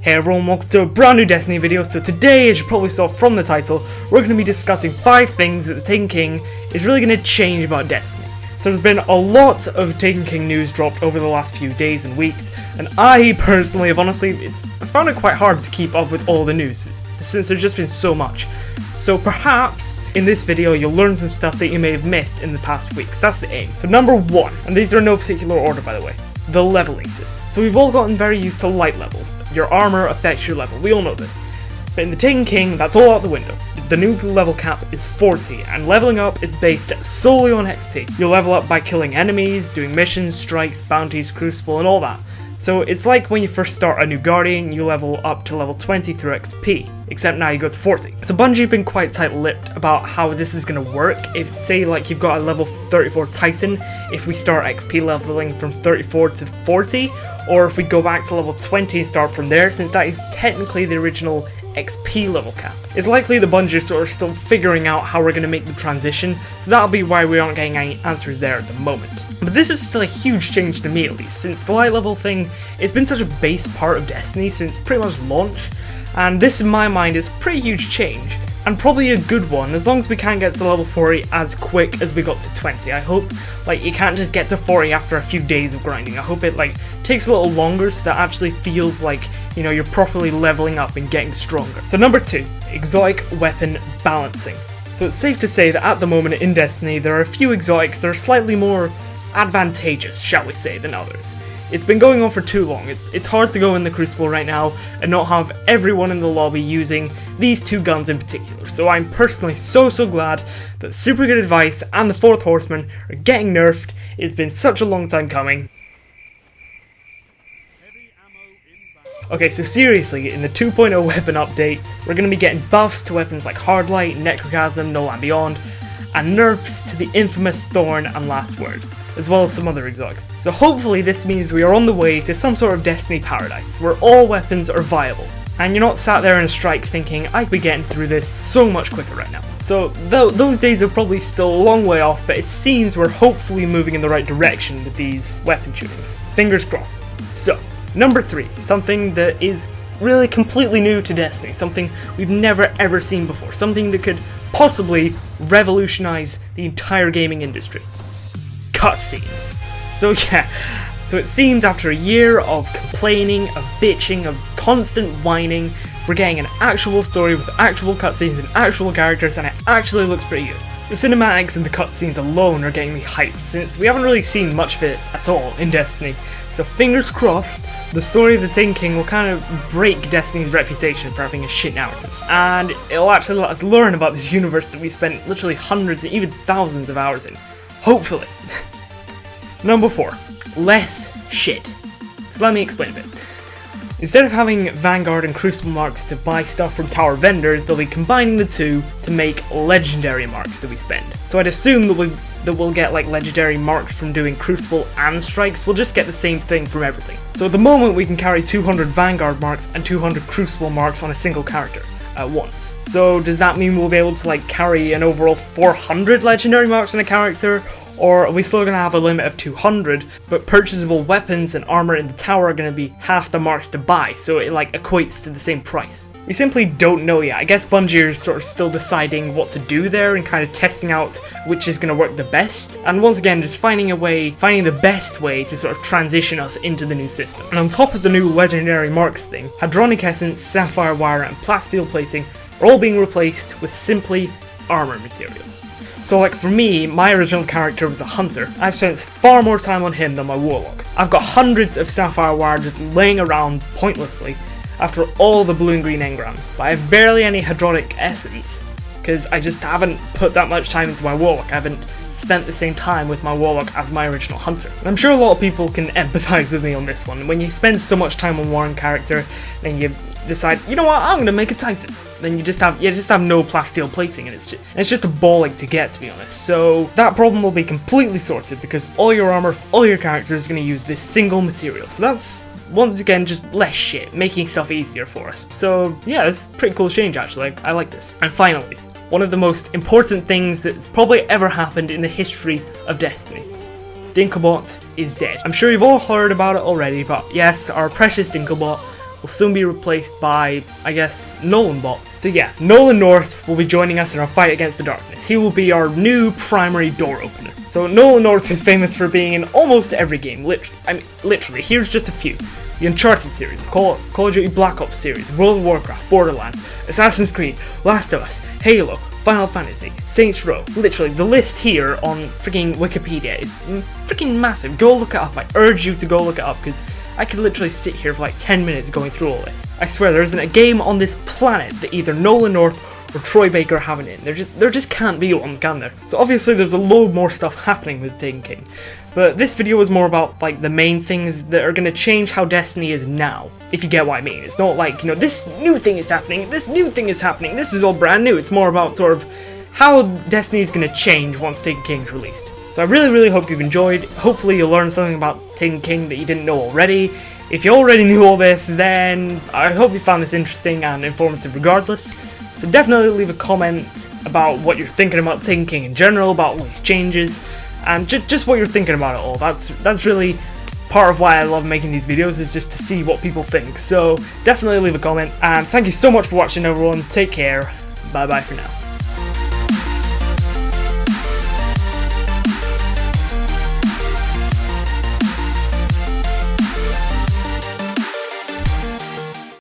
Hey everyone, welcome to a brand new Destiny video. So today, as you probably saw from the title, we're going to be discussing 5 things that the Taken King is really going to change about Destiny. So there's been a lot of Taken King news dropped over the last few days and weeks, and I personally have I found it quite hard to keep up with all the news, since there's just been so much. So perhaps, in this video, you'll learn some stuff that you may have missed in the past weeks. That's the aim. So number 1, and these are in no particular order by the way, the leveling system. So we've all gotten very used to light levels. Your armor affects your level, we all know this. But in the Taken King, that's all out the window. The new level cap is 40, and leveling up is based solely on XP. You'll level up by killing enemies, doing missions, strikes, bounties, crucible, and all that. So it's like when you first start a new Guardian, you level up to level 20 through XP, except now you go to 40. So Bungie have been quite tight-lipped about how this is going to work. If, say, like you've got a level 34 Titan, if we start XP leveling from 34 to 40, or if we go back to level 20 and start from there, since that is technically the original XP level cap. It's likely the Bungie are sort of still figuring out how we're going to make the transition, so that'll be why we aren't getting any answers there at the moment. But this is still a huge change to me at least, since the light level thing, it's been such a base part of Destiny since pretty much launch, and this in my mind is a pretty huge change, and probably a good one, as long as we can't get to level 40 as quick as we got to 20. I hope, like, you can't just get to 40 after a few days of grinding. I hope it, like, takes a little longer so that actually feels like, you know, you're properly leveling up and getting stronger. So number 2, exotic weapon balancing. So it's safe to say that at the moment in Destiny, there are a few exotics that are slightly more advantageous, shall we say, than others. It's been going on for too long. It's hard to go in the Crucible right now and not have everyone in the lobby using these 2 guns in particular. So I'm personally so glad that Super Good Advice and the 4th Horseman are getting nerfed. It's been such a long time coming. Okay, so seriously, in the 2.0 weapon update, we're going to be getting buffs to weapons like Hardlight, Necrochasm, No Land Beyond, and nerfs to the infamous Thorn and Last Word, as well as some other exotics. So hopefully this means we are on the way to some sort of Destiny paradise, where all weapons are viable, and you're not sat there in a strike thinking, I could be getting through this so much quicker right now. So those days are probably still a long way off, but it seems we're hopefully moving in the right direction with these weapon tunings. Fingers crossed. So, number 3, something that is really completely new to Destiny, something we've never ever seen before, something that could possibly revolutionize the entire gaming industry. Cutscenes. So yeah, so it seems after a year of complaining, of bitching, of constant whining, we're getting an actual story with actual cutscenes and actual characters, and it actually looks pretty good. The cinematics and the cutscenes alone are getting me hyped, since we haven't really seen much of it at all in Destiny. So fingers crossed, the story of the Taken King will kind of break Destiny's reputation for having a shit narrative, and it'll actually let us learn about this universe that we spent literally hundreds and even thousands of hours in. Hopefully. Number 4, less shit. So let me explain a bit. Instead of having Vanguard and Crucible marks to buy stuff from tower vendors, they'll be combining the 2 to make legendary marks that we spend. So I'd assume that we'll get like legendary marks from doing Crucible and strikes. We'll just get the same thing from everything. So at the moment we can carry 200 Vanguard marks and 200 Crucible marks on a single character at once. So does that mean we'll be able to like carry an overall 400 legendary marks on a character? Or are we still going to have a limit of 200, but purchasable weapons and armor in the tower are going to be half the marks to buy, so it like equates to the same price? We simply don't know yet. I guess Bungie is sort of still deciding what to do there and kind of testing out which is going to work the best, and once again just finding the best way to sort of transition us into the new system. And on top of the new legendary marks thing, Hadronic Essence, Sapphire Wire and Plasteel Plating are all being replaced with simply armor materials. So like for me, my original character was a hunter. I've spent far more time on him than my warlock. I've got hundreds of sapphire wire just laying around pointlessly after all the blue and green engrams, but I have barely any Hadronic Essence because I just haven't put that much time into my warlock. I haven't spent the same time with my warlock as my original hunter. And I'm sure a lot of people can empathize with me on this one. When you spend so much time on one character, then you decide, you know what, I'm gonna make a Titan. Then you just have no plasteel plating, and it's just a ball ache to get, to be honest. So that problem will be completely sorted because all your armor, all your characters are going to use this single material. So that's once again just less shit, making stuff easier for us. So yeah, it's a pretty cool change actually. I like this. And finally, one of the most important things that's probably ever happened in the history of Destiny. Dinklebot is dead. I'm sure you've all heard about it already, but yes, our precious Dinklebot will soon be replaced by, I guess, Nolanbot. So yeah, Nolan North will be joining us in our fight against the darkness. He will be our new primary door opener. So Nolan North is famous for being in almost every game, literally, here's just a few. The Uncharted series, the Call of Duty Black Ops series, World of Warcraft, Borderlands, Assassin's Creed, Last of Us, Halo, Final Fantasy, Saints Row. Literally, the list here on freaking Wikipedia is freaking massive. Go look it up. I urge you to go look it up, because I could literally sit here for like 10 minutes going through all this. I swear, there isn't a game on this planet that either Nolan North or Troy Baker haven't in. There just can't be one, can there? So obviously there's a load more stuff happening with Taken King. But this video is more about like the main things that are going to change how Destiny is now, if you get what I mean. It's not like, you know, this new thing is happening, this new thing is happening, this is all brand new. It's more about sort of how Destiny is going to change once Taken King is released. So I really hope you've enjoyed. Hopefully you'll learn something about Taken King that you didn't know already. If you already knew all this, then I hope you found this interesting and informative regardless. So definitely leave a comment about what you're thinking about Taken King in general, about all these changes, and just what you're thinking about it all. That's really part of why I love making these videos, is just to see what people think. So definitely leave a comment, and thank you so much for watching, everyone. Take care. Bye bye for now.